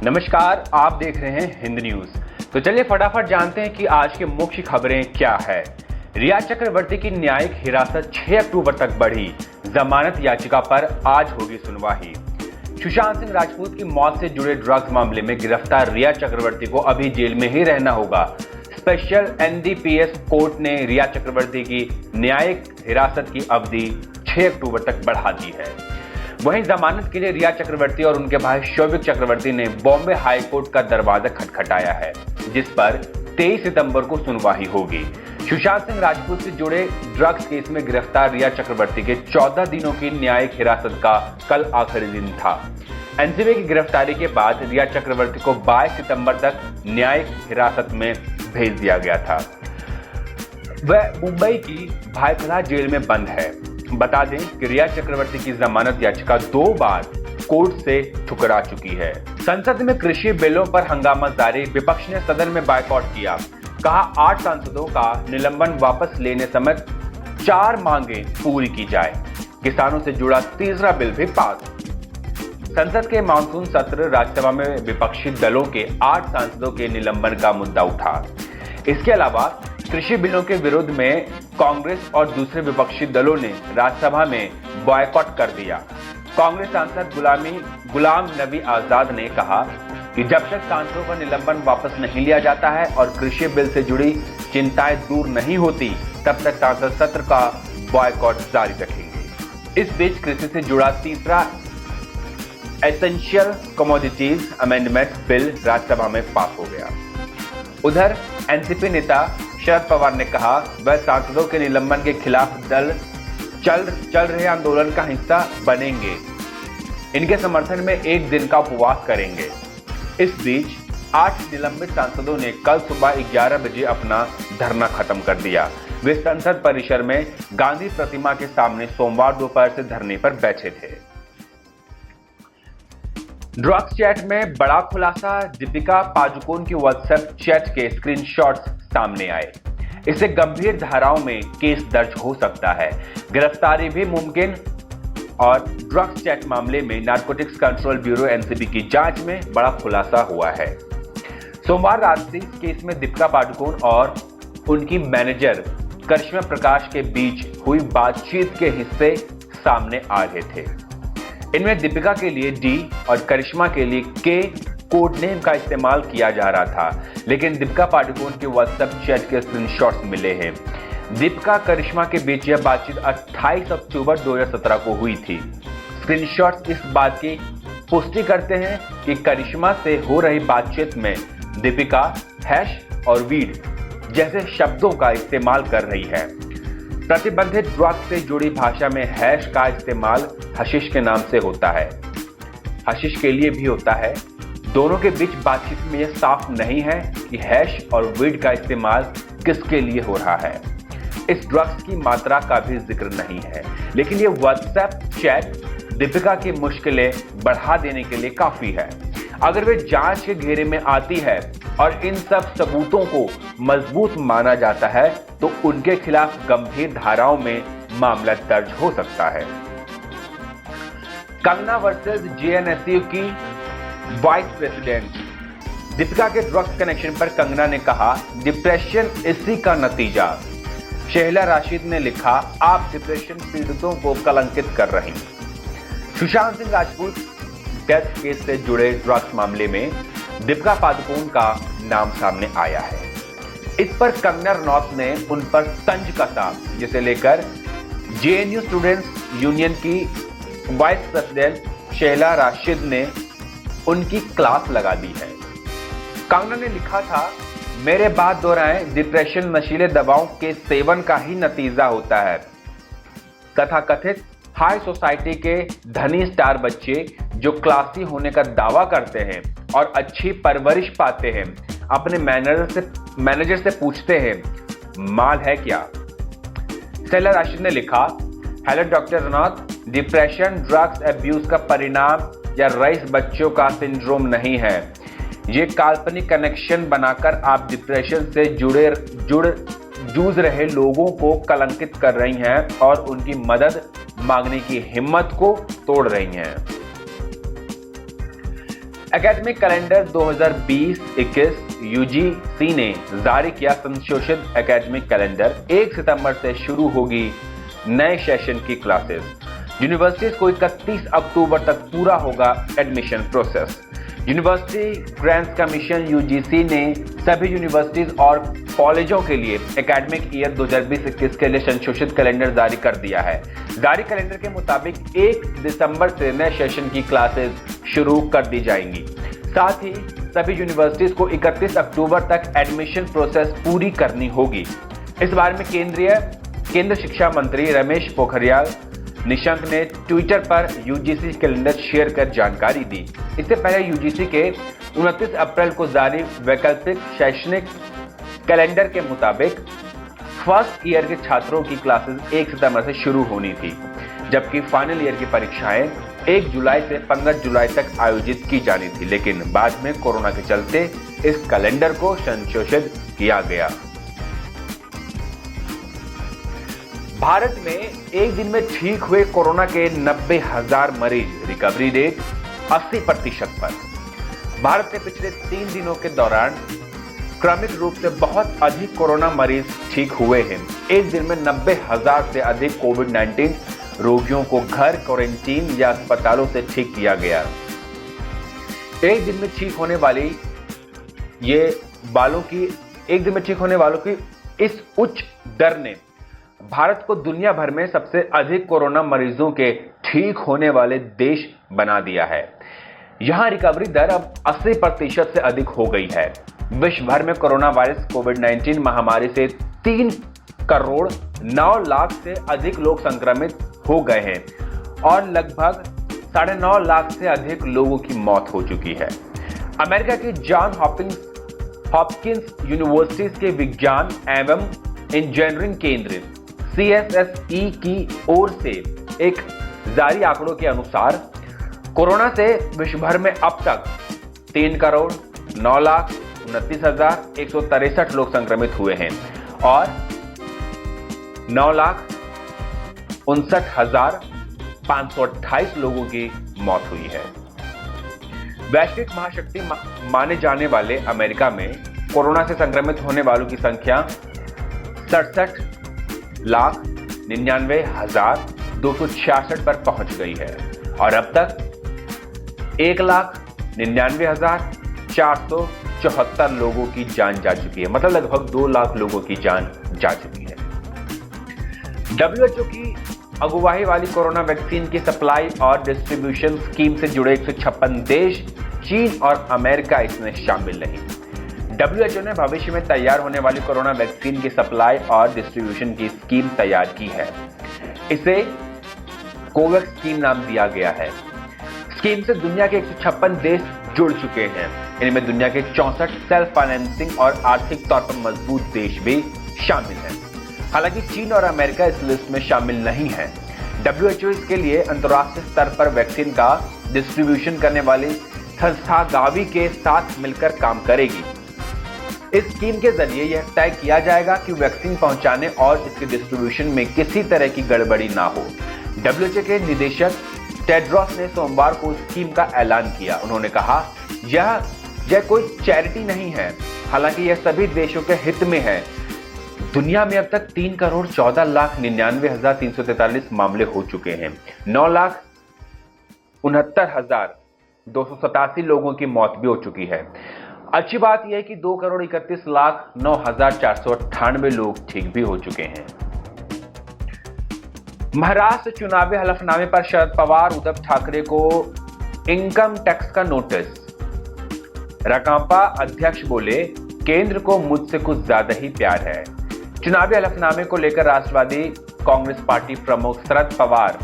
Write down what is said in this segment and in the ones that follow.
नमस्कार, आप देख रहे हैं हिंद न्यूज। तो चलिए फटाफट जानते हैं कि आज की मुख्य खबरें क्या है। रिया चक्रवर्ती की न्यायिक हिरासत 6 अक्टूबर तक बढ़ी। जमानत याचिका पर आज होगी सुनवाई। सुशांत सिंह राजपूत की मौत से जुड़े ड्रग्स मामले में गिरफ्तार रिया चक्रवर्ती को अभी जेल में ही रहना होगा। स्पेशल एनडीपीएस कोर्ट ने रिया चक्रवर्ती की न्यायिक हिरासत की अवधि 6 अक्टूबर तक बढ़ा दी है। वहीं जमानत के लिए रिया चक्रवर्ती और उनके भाई शौविक चक्रवर्ती ने बॉम्बे हाई कोर्ट का दरवाजा खटखटाया है, जिस पर 23 सितंबर को सुनवाई होगी। सुशांत सिंह राजपूत से जुड़े ड्रग्स केस में गिरफ्तार रिया चक्रवर्ती के 14 दिनों की न्यायिक हिरासत का कल आखिरी दिन था। एनसीबी की गिरफ्तारी के बाद रिया चक्रवर्ती को 22 सितंबर तक न्यायिक हिरासत में भेज दिया गया था। वह मुंबई की भायखला जेल में बंद है। बता दें कि रिया चक्रवर्ती की जमानत याचिका 2 बार कोर्ट से ठुकरा चुकी है। संसद में कृषि बिलों पर हंगामा जारी, विपक्ष ने सदन में बायकॉट किया। कहा 8 सांसदों का निलंबन वापस लेने समेत 4 मांगे पूरी की जाए। किसानों से जुड़ा तीसरा बिल भी पास। संसद के मानसून सत्र राज्यसभा में विपक्षी दलों के 8 सांसदों के निलंबन का मुद्दा उठा। इसके अलावा कृषि बिलों के विरोध में कांग्रेस और दूसरे विपक्षी दलों ने राज्यसभा में बॉयकॉट कर दिया। कांग्रेस सांसद गुलाम नबी आजाद ने कहा कि जब तक सांसदों का निलंबन वापस नहीं लिया जाता है और कृषि बिल से जुड़ी चिंताएं दूर नहीं होती, तब तक सांसद सत्र का बॉयकॉट जारी रखेंगे। इस बीच कृषि से जुड़ा तीसरा essential commodities amendment bill Rajya Sabha में पास हो गया। उधर एनसीपी नेता शरद पवार ने कहा वह सांसदों के निलंबन के खिलाफ दल चल रहे आंदोलन का हिस्सा बनेंगे। इनके समर्थन में 1 दिन का उपवास करेंगे। इस बीच 8 निलंबित सांसदों ने कल सुबह 11 बजे अपना धरना खत्म कर दिया। वे संसद परिसर में गांधी प्रतिमा के सामने सोमवार दोपहर से धरने पर बैठे थे। ड्रग्स चैट में बड़ा खुलासा, दीपिका पादुकोण की व्हाट्सएप चैट के स्क्रीनशॉट्स सामने आए। इससे गंभीर धाराओं में केस दर्ज हो सकता है, गिरफ्तारी भी मुमकिन। और ड्रग्स चैट मामले में नारकोटिक्स कंट्रोल ब्यूरो एनसीबी की जांच में बड़ा खुलासा हुआ है। सोमवार रात से इस केस में दीपिका पादुकोण और उनकी मैनेजर करिश्मा प्रकाश के बीच हुई बातचीत के हिस्से सामने आ रहे थे। इनमें दीपिका के लिए डी और करिश्मा के लिए के कोड नेम का इस्तेमाल किया जा रहा था, लेकिन दीपिका पादुकोण के व्हाट्सएप चैट के स्क्रीनशॉट्स मिले हैं। दीपिका करिश्मा के बीच यह बातचीत 28 अक्टूबर 2017 को हुई थी। स्क्रीनशॉट्स इस बात की पुष्टि करते हैं कि करिश्मा से हो रही बातचीत में दीपिका हैश और वीड जैसे शब्दों का इस्तेमाल कर रही है। प्रतिबंधित ड्रग्स से जुड़ी भाषा में हैश का इस्तेमाल हशीश के नाम से होता है, हशीश के लिए भी होता है। दोनों के बीच बातचीत में यह साफ नहीं है कि हैश और वीड का इस्तेमाल किसके लिए हो रहा है। इस ड्रग्स की मात्रा का भी जिक्र नहीं है, लेकिन ये व्हाट्सएप चैट दीपिका की मुश्किलें बढ़ा देने के लिए काफी है। अगर वे जांच के घेरे में आती है और इन सब सबूतों को मजबूत माना जाता है, तो उनके खिलाफ गंभीर धाराओं में मामला दर्ज हो सकता है। कंगना वर्सेस जेएनएसयू की वाइस प्रेसिडेंट। दीपिका के ड्रग्स कनेक्शन पर कंगना ने कहा डिप्रेशन इसी का नतीजा। शेहला राशिद ने लिखा आप डिप्रेशन पीड़ितों को कलंकित कर रही। सुशांत सिंह राजपूत डेथ केस से जुड़े ड्रग्स मामले में दीपिका पादुकोण का नाम सामने आया है। इस पर कंगना रनौत ने उन पर तंज कसा, जिसे लेकर जेएनयू स्टूडेंट्स यूनियन की वाइस प्रेसिडेंट शेहला राशिद ने उनकी क्लास लगा दी है। कंगना ने लिखा था मेरे बात दोहराएं, डिप्रेशन नशीले दवाओं के सेवन का ही नतीजा होता है। तथाकथित हाई सोसाइटी के धनी स्टार बच्चे जो क्लासी होने का दावा करते हैं और अच्छी परवरिश पाते हैं, अपने मैनेजर से पूछते हैं माल है क्या। शेहला राशिद ने लिखा hello doctor Ranaut, depression drugs abuse का परिणाम या रईस बच्चों का सिंड्रोम नहीं है। ये काल्पनिक कनेक्शन बनाकर आप डिप्रेशन से जूझ रहे लोगों को कलंकित कर रही हैं और उनकी मदद मांगने की हिम्मत को तोड़ रही हैं। एकेडमिक कैलेंडर 2020-21 यूजीसी ने जारी किया संशोधित एकेडमिक कैलेंडर। 1 सितंबर से शुरू होगी नए सेशन की क्लासेस। यूनिवर्सिटीज को 31 अक्टूबर तक पूरा होगा admission process. University grants commission UGC ने सभी यूनिवर्सिटीज और कॉलेजों के लिए एकेडमिक ईयर 2020-21 के लिए संशोधित कैलेंडर जारी कर दिया है। जारी कैलेंडर के मुताबिक 1 दिसंबर से नए सेशन की क्लासेस शुरू कर दी जाएंगी। साथ ही सभी यूनिवर्सिटीज को 31 अक्टूबर तक एडमिशन प्रोसेस पूरी करनी होगी। इस बारे में केंद्र शिक्षा मंत्री रमेश पोखरियाल निशंक ने ट्विटर पर यूजीसी कैलेंडर शेयर कर जानकारी दी। इससे पहले यूजीसी के 29 अप्रैल को जारी वैकल्पिक शैक्षणिक कैलेंडर के मुताबिक फर्स्ट ईयर के छात्रों की क्लासेस 1 सितंबर से शुरू होनी थी, जबकि फाइनल ईयर की परीक्षाएं 1 जुलाई से 15 जुलाई तक आयोजित की जानी थी, लेकिन बाद में कोरोना के चलते इस कैलेंडर को संशोधित किया गया। भारत में एक दिन में ठीक हुए कोरोना के 90,000 मरीज, रिकवरी रेट 80% पर। भारत में पिछले 3 दिनों के दौरान क्रमिक रूप से बहुत अधिक कोरोना मरीज ठीक हुए हैं। एक दिन में 90,000 से अधिक कोविड-19 रोगियों को घर क्वारंटीन या अस्पतालों से ठीक किया गया। एक दिन में ठीक होने वालों की इस उच्च दर ने भारत को दुनिया भर में सबसे अधिक कोरोना मरीजों के ठीक होने वाले देश बना दिया है। यहां रिकवरी दर अब 80% से अधिक हो गई है। विश्व भर में कोरोना वायरस कोविड-19 महामारी से 3 करोड़ 9 लाख से अधिक लोग संक्रमित हो गए हैं और लगभग 9.5 लाख से अधिक लोगों की मौत हो चुकी है। अमेरिका की जॉन हॉपकिंस यूनिवर्सिटी के विज्ञान एवं इंजीनियरिंग केंद्र CSSE की ओर से एक जारी आंकड़ों के अनुसार कोरोना से विश्व भर में अब तक 3 करोड़ 9 लाख 29,163 लोग संक्रमित हुए हैं और 9 लाख 59,528 लोगों की मौत हुई है। वैश्विक महाशक्ति माने जाने वाले अमेरिका में कोरोना से संक्रमित होने वालों की संख्या 67,99,266 पर पहुंच गई है और अब तक 1,99,474 लोगों की जान जा चुकी है, मतलब लगभग 2 लाख लोगों की जान जा चुकी है। WHO की अगुवाई वाली कोरोना वैक्सीन की सप्लाई और डिस्ट्रीब्यूशन स्कीम से जुड़े 156 देश, चीन और अमेरिका इसमें शामिल नहीं। WHO ने भविष्य में तैयार होने वाली कोरोना वैक्सीन की सप्लाई और डिस्ट्रीब्यूशन की स्कीम तैयार की है। इसे कोवैक्स स्कीम नाम दिया गया है। स्कीम से दुनिया के 156 देश जुड़ चुके हैं। इनमें दुनिया के 64 सेल्फ फाइनेंसिंग और आर्थिक तौर पर मजबूत देश भी शामिल हैं। हालांकि चीन और अमेरिका इस लिस्ट में शामिल नहीं है। WHO इसके लिए अंतर्राष्ट्रीय स्तर पर वैक्सीन का डिस्ट्रीब्यूशन करने वाली संस्था गावी के साथ मिलकर काम करेगी। इस स्कीम के जरिए यह तय किया जाएगा कि वैक्सीन पहुंचाने और इसके डिस्ट्रीब्यूशन में किसी तरह की गड़बड़ी ना हो। WHO के निदेशक टेड्रोस ने सोमवार को स्कीम का ऐलान किया। उन्होंने कहा, यह कोई चैरिटी नहीं है, हालांकि यह सभी देशों के हित में है। दुनिया में अब तक 3 करोड़ 14 लाख 99,343 मामले हो चुके हैं। 9,69,287 लोगों की मौत भी हो चुकी है। अच्छी बात यह है कि 2 करोड़ 31 लाख 9,498 लोग ठीक भी हो चुके हैं। महाराष्ट्र चुनावी हलफनामे पर शरद पवार, उद्धव ठाकरे को इनकम टैक्स का नोटिस। राकांपा अध्यक्ष बोले, केंद्र को मुझसे कुछ ज्यादा ही प्यार है। चुनावी हलफनामे को लेकर राष्ट्रवादी कांग्रेस पार्टी प्रमुख शरद पवार,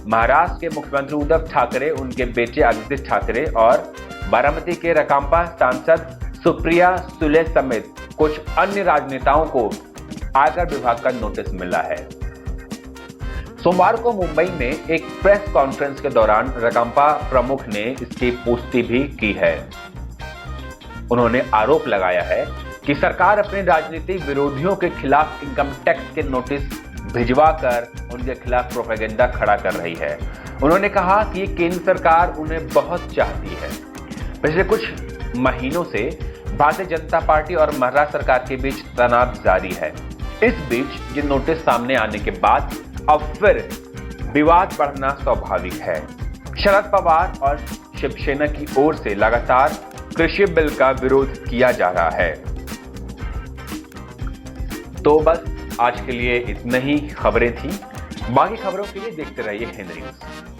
महाराष्ट्र के मुख्यमंत्री उद्धव ठाकरे, उनके बेटे आदित्य ठाकरे और बारामती के राकांपा सांसद सुप्रिया सुले समेत कुछ अन्य राजनेताओं को आयकर विभाग का नोटिस मिला है। सोमवार को मुंबई में एक प्रेस कॉन्फ्रेंस के दौरान राकांपा प्रमुख ने इसकी पुष्टि भी की है। उन्होंने आरोप लगाया है कि सरकार अपने राजनीतिक विरोधियों के खिलाफ इनकम टैक्स के नोटिस भिजवाकर उनके खिलाफ प्रोपेगेंडा खड़ा कर रही है। उन्होंने कहा कि केंद्र सरकार उन्हें बहुत चाहती है। पिछले कुछ महीनों से भारतीय जनता पार्टी और महाराष्ट्र सरकार के बीच तनाव जारी है। इस बीच ये नोटिस सामने आने के बाद अब फिर विवाद बढ़ना स्वाभाविक है। शरद पवार और शिवसेना की ओर से लगातार कृषि बिल का विरोध किया जा रहा है। तो बस आज के लिए इतनी ही खबरें थी। बाकी खबरों के लिए देखते रहिए हिंद न्यूज।